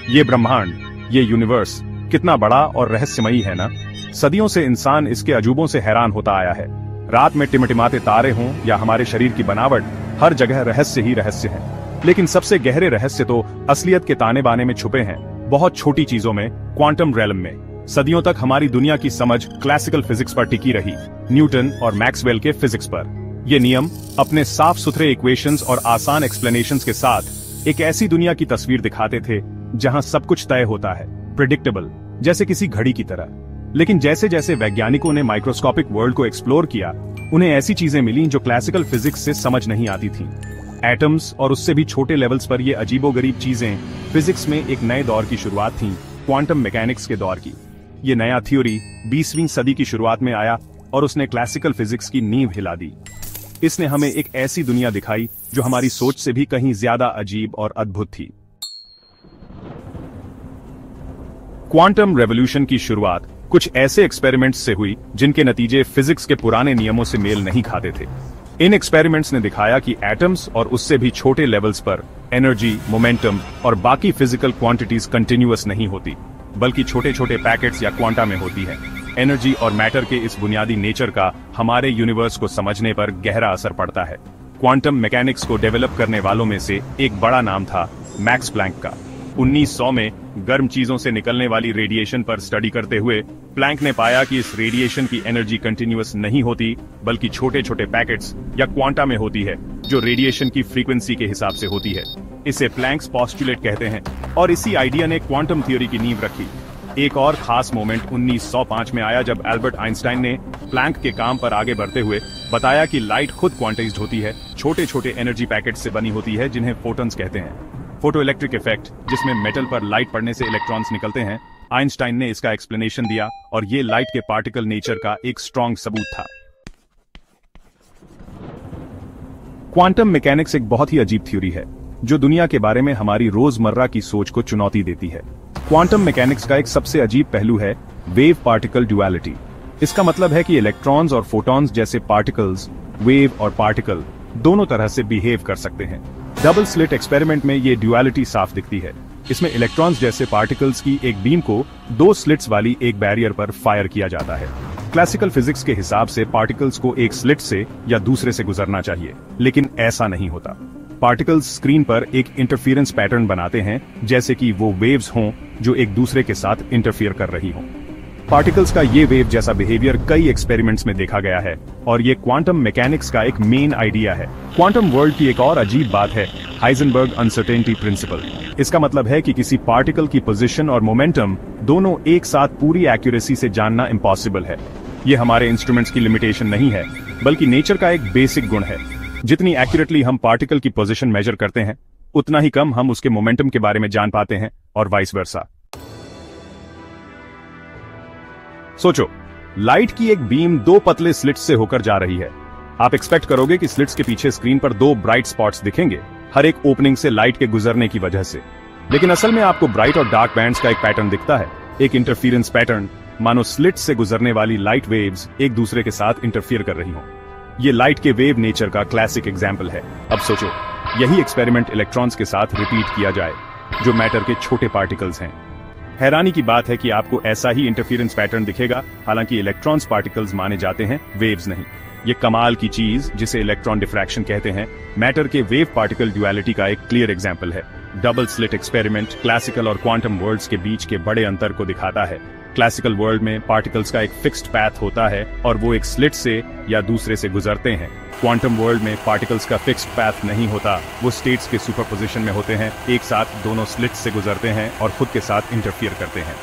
ये ब्रह्मांड, ये यूनिवर्स कितना बड़ा और रहस्यमयी है ना। सदियों से इंसान इसके अजूबों से हैरान होता आया है। रात में टिमटिमाते तारे हों या हमारे शरीर की बनावट, हर जगह रहस्य ही रहस्य है। लेकिन सबसे गहरे रहस्य तो असलियत के ताने बाने में छुपे हैं, बहुत छोटी चीजों में, क्वांटम रेलम में। सदियों तक हमारी दुनिया की समझ क्लासिकल फिजिक्स पर टिकी रही, न्यूटन और मैक्सवेल के फिजिक्स पर। ये नियम अपने साफ सुथरे इक्वेशंस और आसान एक्सप्लेनेशंस के साथ एक ऐसी दुनिया की तस्वीर दिखाते थे जहां सब कुछ तय होता है, प्रेडिक्टेबल, जैसे किसी घड़ी की तरह। लेकिन जैसे जैसे वैज्ञानिकों ने माइक्रोस्कोपिक वर्ल्ड को एक्सप्लोर किया, उन्हें ऐसी चीजें मिली जो क्लासिकल फिजिक्स से समझ नहीं आती थीं। एटम्स और उससे भी छोटे लेवल्स पर ये अजीबोगरीब चीजें फिजिक्स में एक नए दौर की शुरुआत थीं, क्वांटम मैकेनिक्स के दौर की। ये नया थ्योरी 20वीं सदी की शुरुआत में आया और उसने क्लासिकल फिजिक्स की नींव हिला दी। इसने हमें एक ऐसी दुनिया दिखाई जो हमारी सोच से भी कहीं ज्यादा अजीब और अद्भुत थी। क्वांटम रेवोल्यूशन की शुरुआत कुछ ऐसे एक्सपेरिमेंट्स से हुई जिनके नतीजे फिजिक्स के पुराने नियमों से मेल नहीं खाते थे। इन एक्सपेरिमेंट्स ने दिखाया कि एटम्स और उससे भी छोटे लेवल्स पर एनर्जी, मोमेंटम और बाकी फिजिकल क्वांटिटीज कंटिन्यूअस नहीं होती, बल्कि छोटे छोटे पैकेट्स या क्वांटा में होती है। एनर्जी और मैटर के इस बुनियादी नेचर का हमारे यूनिवर्स को समझने पर गहरा असर पड़ता है। क्वांटम मैकेनिक्स को डेवलप करने वालों में से एक बड़ा नाम था मैक्स प्लैंक का। 1900 में गर्म चीजों से निकलने वाली रेडिएशन पर स्टडी करते हुए प्लैंक ने पाया कि इस रेडिएशन की एनर्जी कंटिन्यूअस नहीं होती, बल्कि छोटे छोटे पैकेट्स या क्वांटा में होती है, जो रेडिएशन की फ्रीक्वेंसी के हिसाब से होती है। इसे प्लैंक्स पोस्टुलेट कहते हैं और इसी आइडिया ने क्वांटम थ्योरी की नींव रखी। एक और खास मोमेंट 1905 में आया जब एल्बर्ट आइंस्टाइन ने प्लैंक के काम पर आगे बढ़ते हुए बताया कि लाइट खुद क्वांटाइज्ड होती है, छोटे छोटे एनर्जी पैकेट्स से बनी होती है जिन्हें फोटॉन्स कहते हैं। फोटो इलेक्ट्रिक इफेक्ट, जिसमें मेटल पर लाइट पड़ने से इलेक्ट्रॉन्स निकलते हैं, आइंस्टाइन ने इसका एक्सप्लेनेशन दिया और ये लाइट के पार्टिकल नेचर का एक स्ट्रॉन्ग सबूत था। क्वांटम मैकेनिक्स एक बहुत ही अजीब थ्योरी है जो दुनिया के बारे में हमारी रोजमर्रा की सोच को चुनौती देती है। क्वांटम मैकेनिक्स का एक सबसे अजीब पहलू है वेव पार्टिकल ड्युअलिटी। इसका मतलब है कि इलेक्ट्रॉन्स और फोटॉन्स जैसे पार्टिकल्स, वेव और पार्टिकल दोनों तरह से बिहेव कर सकते हैं। डबल स्लिट एक्सपेरिमेंट में ये ड्युअलिटी साफ दिखती है। इसमें इलेक्ट्रॉन्स जैसे पार्टिकल्स की एक बीम को दो स्लिट्स वाली एक बैरियर पर फायर किया जाता है। क्लासिकल फिजिक्स के हिसाब से पार्टिकल्स को एक स्लिट से या दूसरे से गुजरना चाहिए, लेकिन ऐसा नहीं होता। पार्टिकल्स स्क्रीन पर एक इंटरफेरेंस पैटर्न बनाते हैं, जैसे कि वो वेव्स हों जो एक दूसरे के साथ इंटरफियर कर रही हों। पार्टिकल्स का ये वेव जैसा बिहेवियर कई एक्सपेरिमेंट्स में देखा गया है और ये क्वांटम मैकेनिक्स का एक मेन आइडिया है। क्वांटम वर्ल्ड की एक और अजीब बात है हाइजेनबर्ग अनसर्टेनिटी प्रिंसिपल। इसका मतलब है कि किसी पार्टिकल की पोजीशन और मोमेंटम दोनों एक साथ पूरी एक्यूरेसी से जानना इम्पॉसिबल है। ये हमारे इंस्ट्रूमेंट्स की लिमिटेशन नहीं है, बल्कि नेचर का एक बेसिक गुण है। जितनी एक्यूरेटली हम पार्टिकल की पोजीशन मेजर करते हैं, उतना ही कम हम उसके मोमेंटम के बारे में जान पाते हैं और वाइस वर्सा। सोचो, लाइट की एक बीम दो पतले स्लिट्स से होकर जा रही है। आप एक्सपेक्ट करोगे कि स्लिट्स के पीछे स्क्रीन पर दो ब्राइट स्पॉट्स दिखेंगे, हर एक ओपनिंग से लाइट के गुजरने की वजह से। लेकिन असल में आपको ब्राइट और डार्क बैंड्स का एक पैटर्न दिखता है, एक इंटरफेरेंस पैटर्न, मानो स्लिट्स से गुजरने वाली लाइट वेव्स एक दूसरे के साथ इंटरफियर कर रही हों। ये लाइट के वेव नेचर का क्लासिक एग्जाम्पल है। अब सोचो, यही एक्सपेरिमेंट इलेक्ट्रॉन्स के साथ रिपीट किया जाए, जो मैटर के छोटे पार्टिकल्स हैं। हैरानी की बात है कि आपको ऐसा ही इंटरफेरेंस पैटर्न दिखेगा, हालांकि इलेक्ट्रॉन्स पार्टिकल्स माने जाते हैं, वेव्स नहीं। ये कमाल की चीज, जिसे इलेक्ट्रॉन डिफ्रैक्शन कहते हैं, मैटर के वेव पार्टिकल ड्युअलिटी का एक क्लियर एग्जाम्पल है। डबल स्लिट एक्सपेरिमेंट क्लासिकल और क्वांटम वर्ल्ड्स के बीच के बड़े अंतर को दिखाता है। क्लासिकल वर्ल्ड में पार्टिकल्स का एक फिक्स्ड पैथ होता है और वो एक स्लिट से या दूसरे से गुजरते हैं। क्वांटम वर्ल्ड में पार्टिकल्स का फिक्स्ड पैथ नहीं होता, वो स्टेट्स के सुपरपोजिशन में होते हैं, एक साथ दोनों स्लिट्स से गुजरते हैं और खुद के साथ इंटरफियर करते हैं।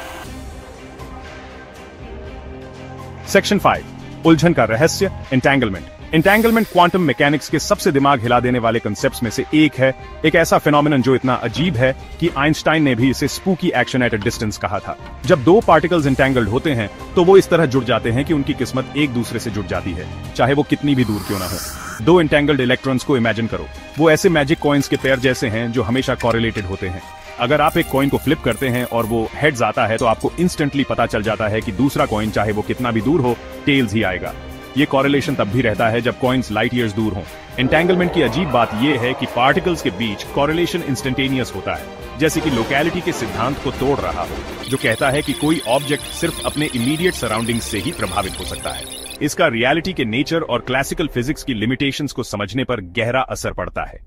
सेक्शन 5, उलझन का रहस्य, एंटेंगलमेंट। एंटेंगलमेंट क्वांटम मैकेनिक्स के सबसे दिमाग हिला देने वाले कंसेप्ट्स में से एक है, एक ऐसा फिनोमिनन जो इतना अजीब है कि आइंस्टाइन ने भी इसे spooky action at a distance कहा था। जब दो पार्टिकल्स एंटेंगल्ड होते हैं तो वो इस तरह जुड़ जाते हैं कि उनकी किस्मत एक दूसरे से जुड़ जाती है, चाहे वो कितनी भी दूर क्यों ना हो। दो एंटेंगल्ड इलेक्ट्रॉन्स को इमेजिन करो, वो ऐसे मैजिक कॉइन्स के पेयर जैसे हैं जो हमेशा कॉरिलेटेड होते हैं। अगर आप एक कॉइन को फ्लिप करते हैं और वो हेड्स आता है तो आपको इंस्टेंटली पता चल जाता है कि दूसरा कॉइन, चाहे वो कितना भी दूर हो, टेल्स ही आएगा। ये कॉरिलेशन तब भी रहता है जब कॉइन्स लाइट ईयर्स दूर हों। एंटेंगलमेंट की अजीब बात यह है कि पार्टिकल्स के बीच कॉरिलेशन इंस्टेंटेनियस होता है। जैसे कि लोकेलिटी के सिद्धांत को तोड़ रहा हो, जो कहता है कि कोई ऑब्जेक्ट सिर्फ अपने इमीडिएट सराउंडिंग से ही प्रभावित हो सकता है। इसका रियलिटी के नेचर और क्लासिकल फिजिक्स की लिमिटेशंस को समझने पर गहरा असर पड़ता है।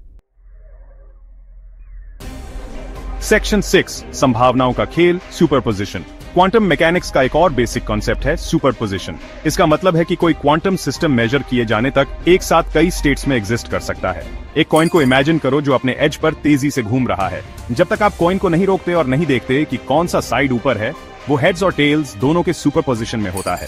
सेक्शन 6 संभावनाओं का खेल, सुपरपोजिशन। क्वांटम मैकेनिक्स का एक और बेसिक कॉन्सेप्ट है सुपरपोजिशन। इसका मतलब है कि कोई क्वांटम सिस्टम मेजर किए जाने तक एक साथ कई स्टेट्स में एग्जिस्ट कर सकता है। एक कॉइन को इमेजिन करो जो अपने एज पर तेजी से घूम रहा है। जब तक आप कॉइन को नहीं रोकते और नहीं देखते कि कौन सा साइड ऊपर है, वो हेड्स और टेल्स दोनों के सुपरपोजिशन में होता है।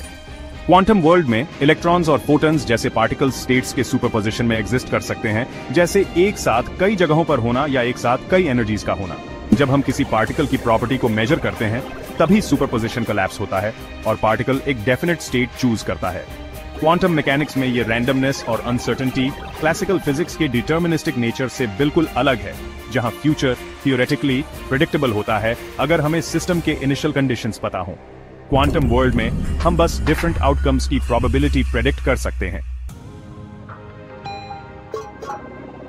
क्वांटम वर्ल्ड में इलेक्ट्रॉन्स और फोटॉन्स जैसे पार्टिकल स्टेट्स के सुपरपोजिशन में एग्जिस्ट कर सकते हैं, जैसे एक साथ कई जगहों पर होना या एक साथ कई एनर्जीज का होना। जब हम किसी पार्टिकल की प्रॉपर्टी को मेजर करते हैं, तभी सुपरपोजिशन कोलैप्स होता है और पार्टिकल एक डेफिनेट स्टेट चूज करता है। क्वांटम मैकेनिक्स में ये रैंडमनेस और अनसर्टेनिटी क्लासिकल फिजिक्स के डिटर्मिनिस्टिक नेचर से बिल्कुल अलग है, जहां फ्यूचर थियोरेटिकली प्रेडिक्टेबल होता है अगर हमें सिस्टम के इनिशियल कंडीशंस पता हो। क्वांटम वर्ल्ड में हम बस डिफरेंट आउटकम्स की प्रोबेबिलिटी प्रेडिक्ट कर सकते हैं।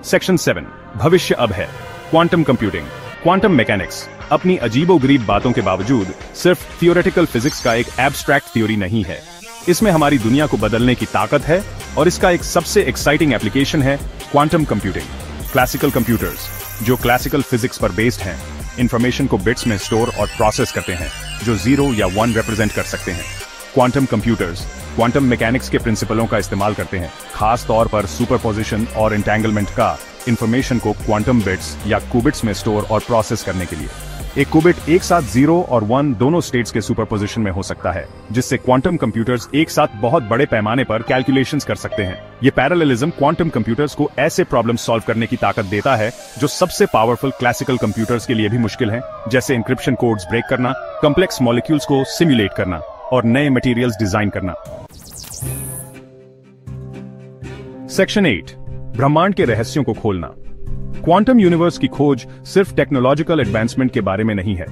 सेक्शन 7 भविष्य अब है, क्वांटम कंप्यूटिंग। क्वांटम मैकेनिक्स अपनी अजीबोगरीब बातों के बावजूद सिर्फ थियोरेटिकल फिजिक्स का एक एब्स्ट्रैक्ट थ्योरी नहीं है। इसमें हमारी दुनिया को बदलने की ताकत है और इसका एक सबसे एक्साइटिंग एप्लीकेशन है क्वांटम कंप्यूटिंग। क्लासिकल कंप्यूटर्स जो क्लासिकल फिजिक्स पर बेस्ड हैं, इंफॉर्मेशन को बिट्स में स्टोर और प्रोसेस करते हैं जो 0 या 1 रिप्रेजेंट कर सकते हैं। क्वांटम कंप्यूटर्स क्वांटम मैकेनिक्स के प्रिंसिपलों का इस्तेमाल करते हैं, खास तौर पर सुपरपोजिशन और एंटेंगलमेंट का, इंफॉर्मेशन को क्वांटम बिट्स या क्यूबिट्स में स्टोर और प्रोसेस करने के लिए। एक क्यूबिट एक साथ 0 और 1 दोनों स्टेट्स के सुपरपोजिशन में हो सकता है, जिससे क्वांटम कंप्यूटर्स एक साथ बहुत बड़े पैमाने पर कैलकुलेशंस कर सकते हैं। ये पैरेललिज्म क्वांटम कंप्यूटर्स को ऐसे प्रॉब्लम सॉल्व करने की ताकत देता है जो सबसे पावरफुल क्लासिकल कंप्यूटर्स के लिए भी मुश्किल है, जैसे इंक्रिप्शन कोड्स ब्रेक करना, कॉम्प्लेक्स मॉलिक्यूल्स को सिम्युलेट करना और नए मटेरियल्स डिजाइन करना। सेक्शन 8 ब्रह्मांड के रहस्यों को खोलना। क्वांटम यूनिवर्स की खोज सिर्फ टेक्नोलॉजिकल एडवांसमेंट के बारे में नहीं है,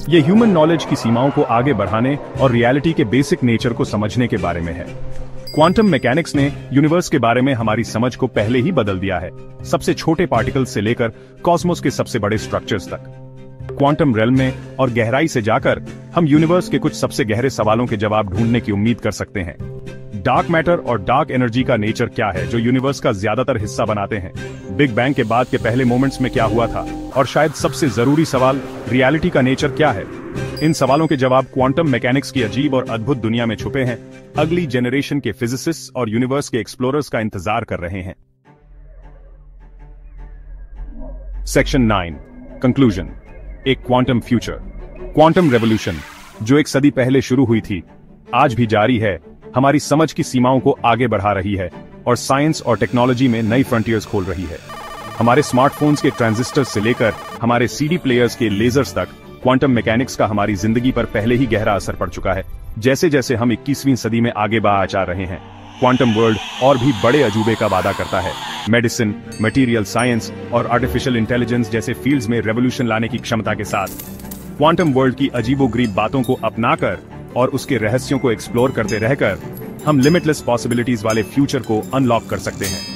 ये ह्यूमन नॉलेज की सीमाओं को आगे बढ़ाने और रियलिटी के बेसिक नेचर को समझने के बारे में है। क्वांटम मैकेनिक्स ने यूनिवर्स के बारे में हमारी समझ को पहले ही बदल दिया है, सबसे छोटे पार्टिकल्स से लेकर कॉस्मोस के सबसे बड़े स्ट्रक्चर्स तक। क्वांटम रेल्म में और गहराई से जाकर हम यूनिवर्स के कुछ सबसे गहरे सवालों के जवाब ढूंढने की उम्मीद कर सकते हैं। डार्क मैटर और डार्क एनर्जी का नेचर क्या है जो यूनिवर्स का ज्यादातर हिस्सा बनाते हैं? बिग बैंग के बाद के पहले मोमेंट्स में क्या हुआ था? और शायद सबसे जरूरी सवाल, रियलिटी का नेचर क्या है? इन सवालों के जवाब क्वांटम मैकेनिक्स की अजीब और अद्भुत दुनिया में छुपे हैं। अगली जनरेशन के फिजिसिस्ट्स और यूनिवर्स के एक्सप्लोरर्स का इंतजार कर रहे हैं। Section 9 conclusion. एक क्वांटम फ्यूचर। क्वांटम रेवोल्यूशन जो एक सदी पहले शुरू हुई थी, आज भी जारी है, हमारी समझ की सीमाओं को आगे बढ़ा रही है और साइंस और टेक्नोलॉजी में नई फ्रंटियर्स खोल रही है। हमारे स्मार्टफोन्स के ट्रांजिस्टर्स से लेकर हमारे सीडी प्लेयर्स के लेजर्स तक, क्वांटम मैकेनिक्स का हमारी जिंदगी पर पहले ही गहरा असर पड़ चुका है। जैसे जैसे हम 21वीं सदी में आगे बढ़ जा रहे हैं, क्वांटम वर्ल्ड और भी बड़े अजूबे का वादा करता है। मेडिसिन, मटेरियल साइंस और आर्टिफिशियल इंटेलिजेंस जैसे फील्ड्स में रेवोल्यूशन लाने की क्षमता के साथ क्वांटम वर्ल्ड की अजीबोगरीब बातों को अपनाकर और उसके रहस्यों को एक्सप्लोर करते रहकर हम लिमिटलेस पॉसिबिलिटीज वाले फ्यूचर को अनलॉक कर सकते हैं।